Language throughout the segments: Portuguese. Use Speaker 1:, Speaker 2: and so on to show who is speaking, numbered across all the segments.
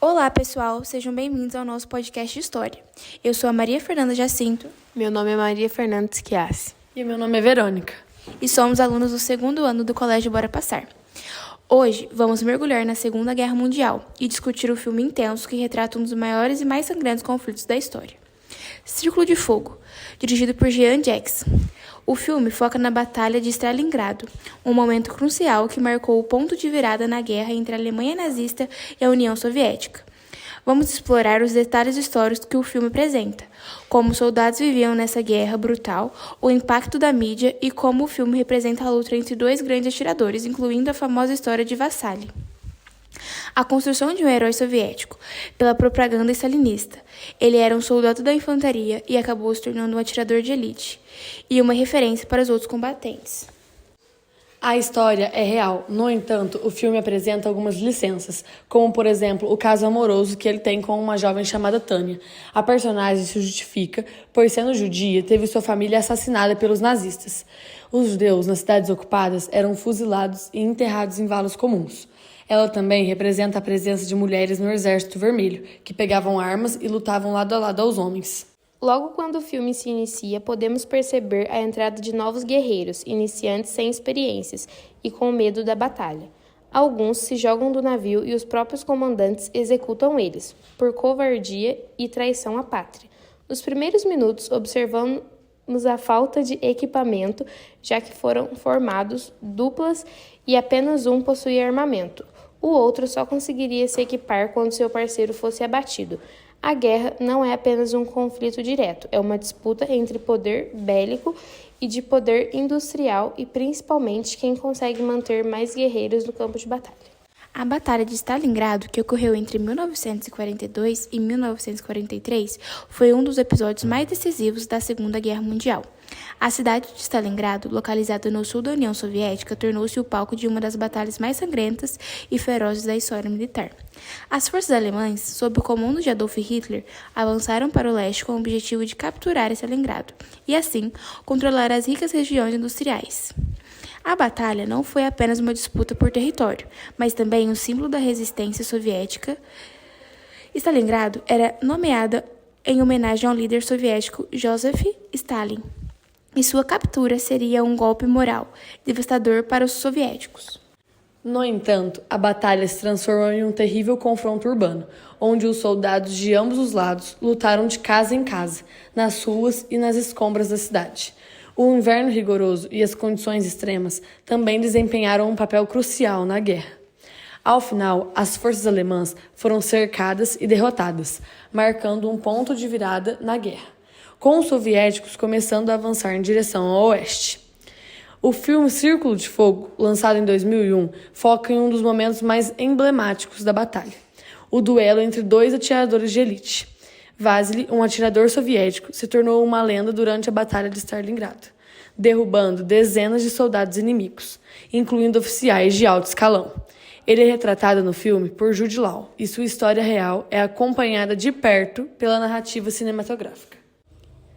Speaker 1: Olá, pessoal, sejam bem-vindos ao nosso podcast de História. Eu sou a Maria Fernanda Jacinto.
Speaker 2: Meu nome é Maria Fernanda Schiassi.
Speaker 3: E meu nome é Verônica.
Speaker 1: E somos alunos do segundo ano do Colégio Bora Passar. Hoje, vamos mergulhar na Segunda Guerra Mundial e discutir o filme intenso que retrata um dos maiores e mais sangrentos conflitos da história. Círculo de Fogo, dirigido por Jean Jackson. O filme foca na Batalha de Stalingrado, um momento crucial que marcou o ponto de virada na guerra entre a Alemanha nazista e a União Soviética. Vamos explorar os detalhes históricos que o filme apresenta, como os soldados viviam nessa guerra brutal, o impacto da mídia e como o filme representa a luta entre dois grandes atiradores, incluindo a famosa história de Vassali. A construção de um herói soviético pela propaganda stalinista. Ele era um soldado da infantaria e acabou se tornando um atirador de elite e uma referência para os outros combatentes.
Speaker 3: A história é real, no entanto, o filme apresenta algumas licenças, como, por exemplo, o caso amoroso que ele tem com uma jovem chamada Tânia. A personagem se justifica, pois sendo judia, teve sua família assassinada pelos nazistas. Os judeus nas cidades ocupadas eram fuzilados e enterrados em valos comuns. Ela também representa a presença de mulheres no Exército Vermelho, que pegavam armas e lutavam lado a lado aos homens.
Speaker 2: Logo quando o filme se inicia, podemos perceber a entrada de novos guerreiros, iniciantes sem experiências e com medo da batalha. Alguns se jogam do navio e os próprios comandantes executam eles, por covardia e traição à pátria. Nos primeiros minutos, observamos a falta de equipamento, já que foram formados duplas e apenas um possuía armamento. O outro só conseguiria se equipar quando seu parceiro fosse abatido. A guerra não é apenas um conflito direto, é uma disputa entre poder bélico e de poder industrial e principalmente quem consegue manter mais guerreiros no campo de batalha.
Speaker 1: A Batalha de Stalingrado, que ocorreu entre 1942 e 1943, foi um dos episódios mais decisivos da Segunda Guerra Mundial. A cidade de Stalingrado, localizada no sul da União Soviética, tornou-se o palco de uma das batalhas mais sangrentas e ferozes da história militar. As forças alemãs, sob o comando de Adolf Hitler, avançaram para o leste com o objetivo de capturar Stalingrado e, assim, controlar as ricas regiões industriais. A batalha não foi apenas uma disputa por território, mas também um símbolo da resistência soviética. Stalingrado era nomeada em homenagem ao líder soviético Joseph Stalin, e sua captura seria um golpe moral devastador para os soviéticos.
Speaker 3: No entanto, a batalha se transformou em um terrível confronto urbano, onde os soldados de ambos os lados lutaram de casa em casa, nas ruas e nas escombras da cidade. O inverno rigoroso e as condições extremas também desempenharam um papel crucial na guerra. Ao final, as forças alemãs foram cercadas e derrotadas, marcando um ponto de virada na guerra, com os soviéticos começando a avançar em direção ao oeste. O filme Círculo de Fogo, lançado em 2001, foca em um dos momentos mais emblemáticos da batalha, o duelo entre dois atiradores de elite. Vassili, um atirador soviético, se tornou uma lenda durante a Batalha de Stalingrado, derrubando dezenas de soldados inimigos, incluindo oficiais de alto escalão. Ele é retratado no filme por Jude Law, e sua história real é acompanhada de perto pela narrativa cinematográfica.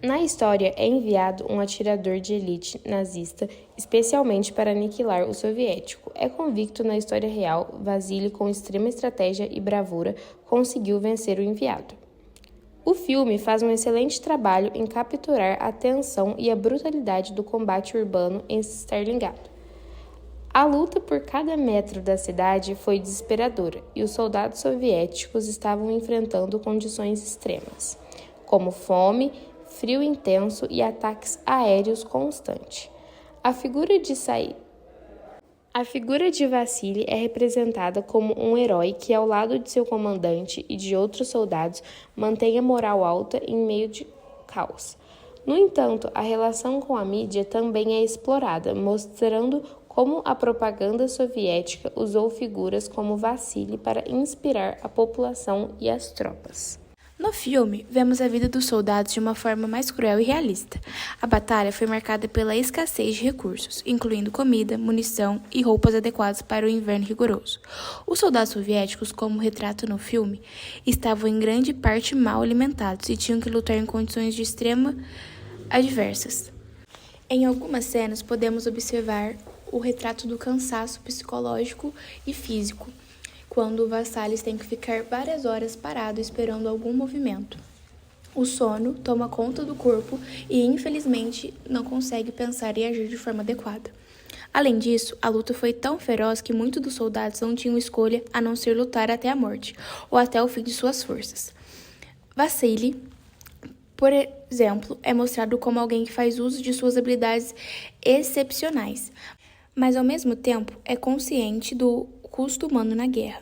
Speaker 2: Na história, é enviado um atirador de elite nazista, especialmente para aniquilar o soviético. É convicto na história real, Vassili, com extrema estratégia e bravura, conseguiu vencer o enviado. O filme faz um excelente trabalho em capturar a tensão e a brutalidade do combate urbano em Stalingrado. A luta por cada metro da cidade foi desesperadora e os soldados soviéticos estavam enfrentando condições extremas, como fome, frio intenso e ataques aéreos constantes. A figura de Vassili é representada como um herói que, ao lado de seu comandante e de outros soldados, mantém a moral alta em meio de caos. No entanto, a relação com a mídia também é explorada, mostrando como a propaganda soviética usou figuras como Vassili para inspirar a população e as tropas.
Speaker 1: No filme, vemos a vida dos soldados de uma forma mais cruel e realista. A batalha foi marcada pela escassez de recursos, incluindo comida, munição e roupas adequadas para o inverno rigoroso. Os soldados soviéticos, como retrato no filme, estavam em grande parte mal alimentados e tinham que lutar em condições de extrema adversas. Em algumas cenas, podemos observar o retrato do cansaço psicológico e físico, quando o Vassalis tem que ficar várias horas parado esperando algum movimento. O sono toma conta do corpo e, infelizmente, não consegue pensar e agir de forma adequada. Além disso, a luta foi tão feroz que muitos dos soldados não tinham escolha a não ser lutar até a morte, ou até o fim de suas forças. Vassili, por exemplo, é mostrado como alguém que faz uso de suas habilidades excepcionais, mas ao mesmo tempo é consciente do custo humano na guerra.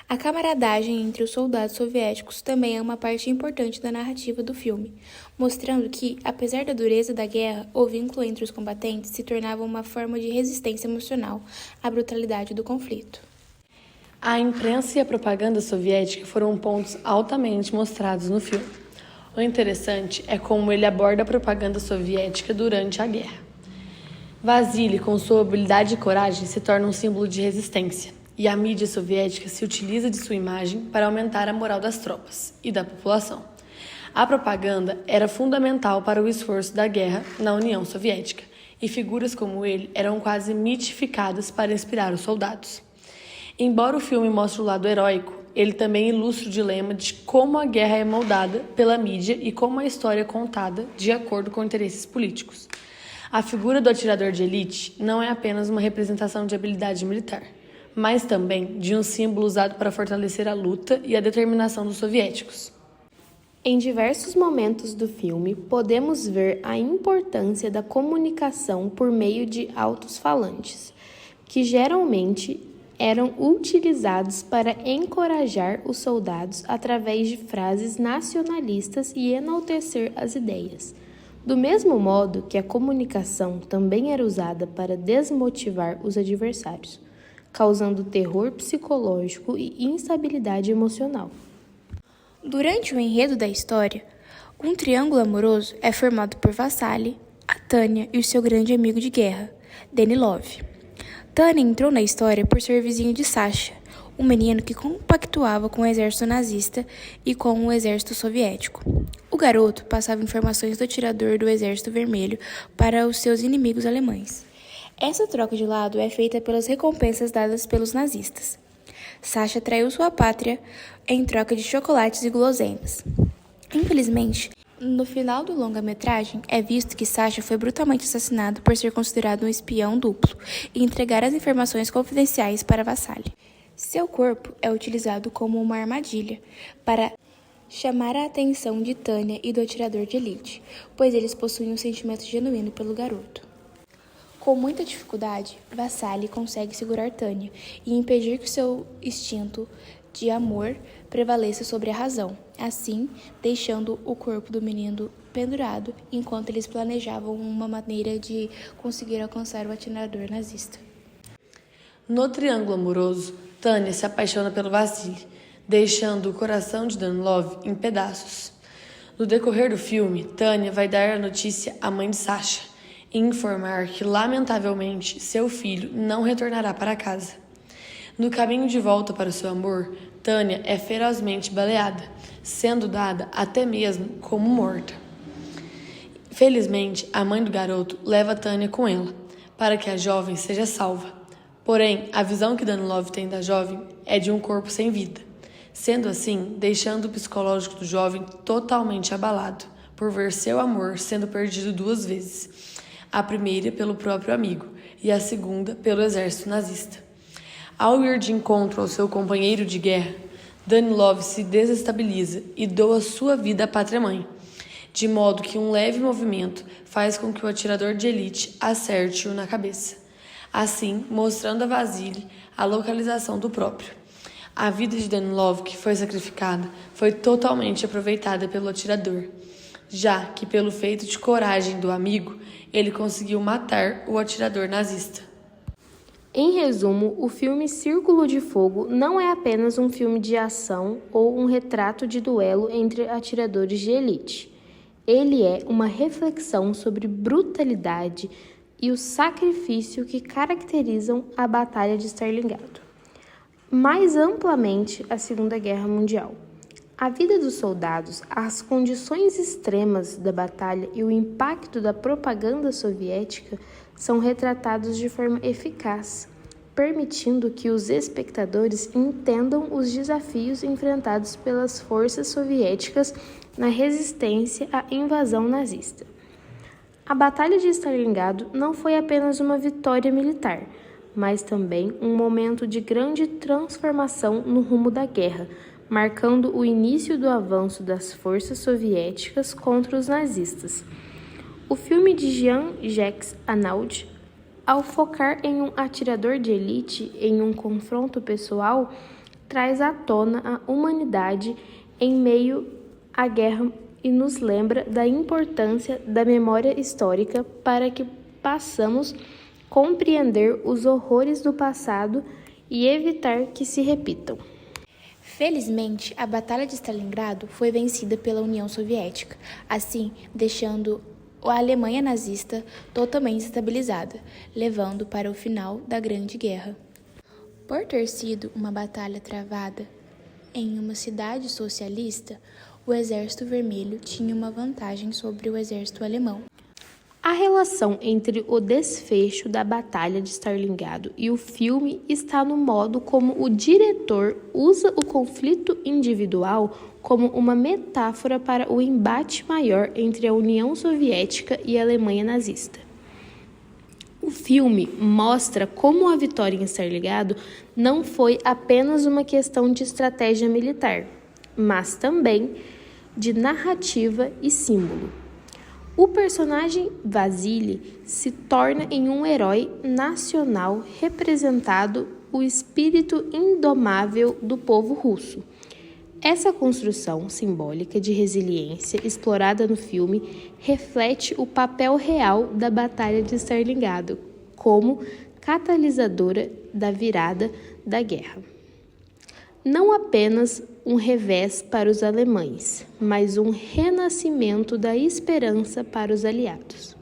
Speaker 1: A camaradagem entre os soldados soviéticos também é uma parte importante da narrativa do filme, mostrando que, apesar da dureza da guerra, o vínculo entre os combatentes se tornava uma forma de resistência emocional à brutalidade do conflito.
Speaker 3: A imprensa e a propaganda soviética foram pontos altamente mostrados no filme. O interessante é como ele aborda a propaganda soviética durante a guerra. Vasily, com sua habilidade e coragem, se torna um símbolo de resistência, e a mídia soviética se utiliza de sua imagem para aumentar a moral das tropas e da população. A propaganda era fundamental para o esforço da guerra na União Soviética, e figuras como ele eram quase mitificadas para inspirar os soldados. Embora o filme mostre o lado heróico, ele também ilustra o dilema de como a guerra é moldada pela mídia e como a história é contada de acordo com interesses políticos. A figura do atirador de elite não é apenas uma representação de habilidade militar, mas também de um símbolo usado para fortalecer a luta e a determinação dos soviéticos.
Speaker 2: Em diversos momentos do filme, podemos ver a importância da comunicação por meio de alto-falantes, que geralmente eram utilizados para encorajar os soldados através de frases nacionalistas e enaltecer as ideias. Do mesmo modo que a comunicação também era usada para desmotivar os adversários, causando terror psicológico e instabilidade emocional.
Speaker 1: Durante o enredo da história, um triângulo amoroso é formado por Vassali, a Tânia e o seu grande amigo de guerra, Danilov. Tânia entrou na história por ser vizinho de Sasha, um menino que compactuava com o exército nazista e com o exército soviético. O garoto passava informações do atirador do Exército Vermelho para os seus inimigos alemães. Essa troca de lado é feita pelas recompensas dadas pelos nazistas. Sasha traiu sua pátria em troca de chocolates e guloseimas. Infelizmente, no final do longa-metragem, é visto que Sasha foi brutalmente assassinado por ser considerado um espião duplo e entregar as informações confidenciais para Vassali. Seu corpo é utilizado como uma armadilha para chamar a atenção de Tânia e do atirador de elite, pois eles possuem um sentimento genuíno pelo garoto. Com muita dificuldade, Vassali consegue segurar Tânia e impedir que seu instinto de amor prevaleça sobre a razão, assim deixando o corpo do menino pendurado enquanto eles planejavam uma maneira de conseguir alcançar o atirador nazista.
Speaker 3: No triângulo amoroso, Tânia se apaixona pelo Vasily, deixando o coração de Danilov em pedaços. No decorrer do filme, Tânia vai dar a notícia à mãe de Sasha e informar que, lamentavelmente, seu filho não retornará para casa. No caminho de volta para o seu amor, Tânia é ferozmente baleada, sendo dada até mesmo como morta. Felizmente, a mãe do garoto leva Tânia com ela, para que a jovem seja salva. Porém, a visão que Danilov tem da jovem é de um corpo sem vida, sendo assim, deixando o psicológico do jovem totalmente abalado, por ver seu amor sendo perdido 2 vezes. A primeira pelo próprio amigo e a segunda pelo exército nazista. Ao ir de encontro ao seu companheiro de guerra, Danilov se desestabiliza e doa sua vida à pátria-mãe, de modo que um leve movimento faz com que o atirador de elite acerte-o na cabeça, assim mostrando a Vasily a localização do próprio. A vida de Danilov, que foi sacrificada, foi totalmente aproveitada pelo atirador, já que pelo feito de coragem do amigo, ele conseguiu matar o atirador nazista.
Speaker 2: Em resumo, o filme Círculo de Fogo não é apenas um filme de ação ou um retrato de duelo entre atiradores de elite. Ele é uma reflexão sobre brutalidade e o sacrifício que caracterizam a Batalha de Stalingrado. Mais amplamente, a Segunda Guerra Mundial. A vida dos soldados, as condições extremas da batalha e o impacto da propaganda soviética são retratados de forma eficaz, permitindo que os espectadores entendam os desafios enfrentados pelas forças soviéticas na resistência à invasão nazista. A Batalha de Stalingrado não foi apenas uma vitória militar, mas também um momento de grande transformação no rumo da guerra, marcando o início do avanço das forças soviéticas contra os nazistas. O filme de Jean-Jacques Annaud, ao focar em um atirador de elite em um confronto pessoal, traz à tona a humanidade em meio à guerra e nos lembra da importância da memória histórica para que possamos compreender os horrores do passado e evitar que se repitam.
Speaker 1: Felizmente, a Batalha de Stalingrado foi vencida pela União Soviética, assim deixando a Alemanha nazista totalmente estabilizada, levando para o final da Grande Guerra. Por ter sido uma batalha travada em uma cidade socialista, o Exército Vermelho tinha uma vantagem sobre o exército alemão.
Speaker 2: A relação entre o desfecho da Batalha de Stalingrado e o filme está no modo como o diretor usa o conflito individual como uma metáfora para o embate maior entre a União Soviética e a Alemanha nazista. O filme mostra como a vitória em Stalingrado não foi apenas uma questão de estratégia militar, mas também de narrativa e símbolo. O personagem Vasily se torna em um herói nacional representando o espírito indomável do povo russo. Essa construção simbólica de resiliência explorada no filme reflete o papel real da Batalha de Stalingrado como catalisadora da virada da guerra. Não apenas um revés para os alemães, mas um renascimento da esperança para os aliados.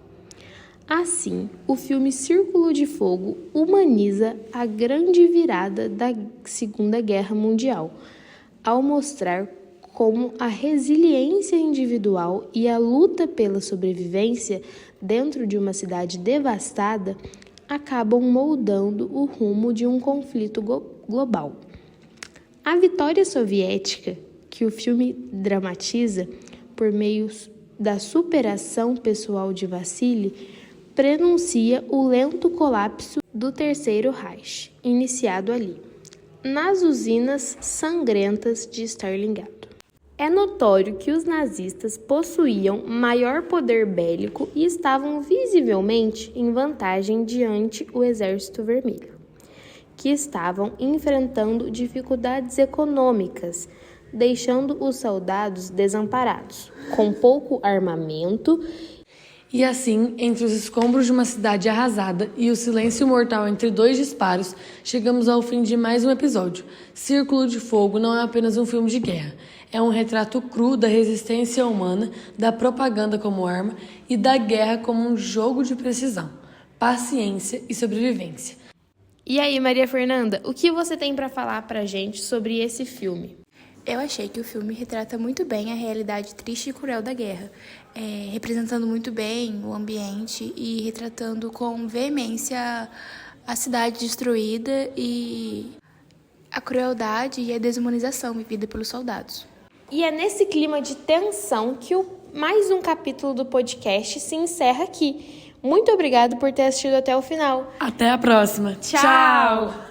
Speaker 2: Assim, o filme Círculo de Fogo humaniza a grande virada da Segunda Guerra Mundial, ao mostrar como a resiliência individual e a luta pela sobrevivência dentro de uma cidade devastada acabam moldando o rumo de um conflito global. A vitória soviética, que o filme dramatiza por meio da superação pessoal de Vasily, prenuncia o lento colapso do Terceiro Reich, iniciado ali, nas usinas sangrentas de Stalingrado. É notório que os nazistas possuíam maior poder bélico e estavam visivelmente em vantagem diante o Exército Vermelho, que estavam enfrentando dificuldades econômicas, deixando os soldados desamparados, com pouco armamento.
Speaker 3: E assim, entre os escombros de uma cidade arrasada e o silêncio mortal entre dois disparos, chegamos ao fim de mais um episódio. Círculo de Fogo não é apenas um filme de guerra, é um retrato cru da resistência humana, da propaganda como arma e da guerra como um jogo de precisão, paciência e sobrevivência.
Speaker 2: E aí, Maria Fernanda, o que você tem para falar pra gente sobre esse filme?
Speaker 1: Eu achei que o filme retrata muito bem a realidade triste e cruel da guerra, representando muito bem o ambiente e retratando com veemência a cidade destruída e a crueldade e a desumanização vivida pelos soldados.
Speaker 2: E é nesse clima de tensão que mais um capítulo do podcast se encerra aqui. Muito obrigada por ter assistido até o final.
Speaker 3: Até a próxima.
Speaker 2: Tchau!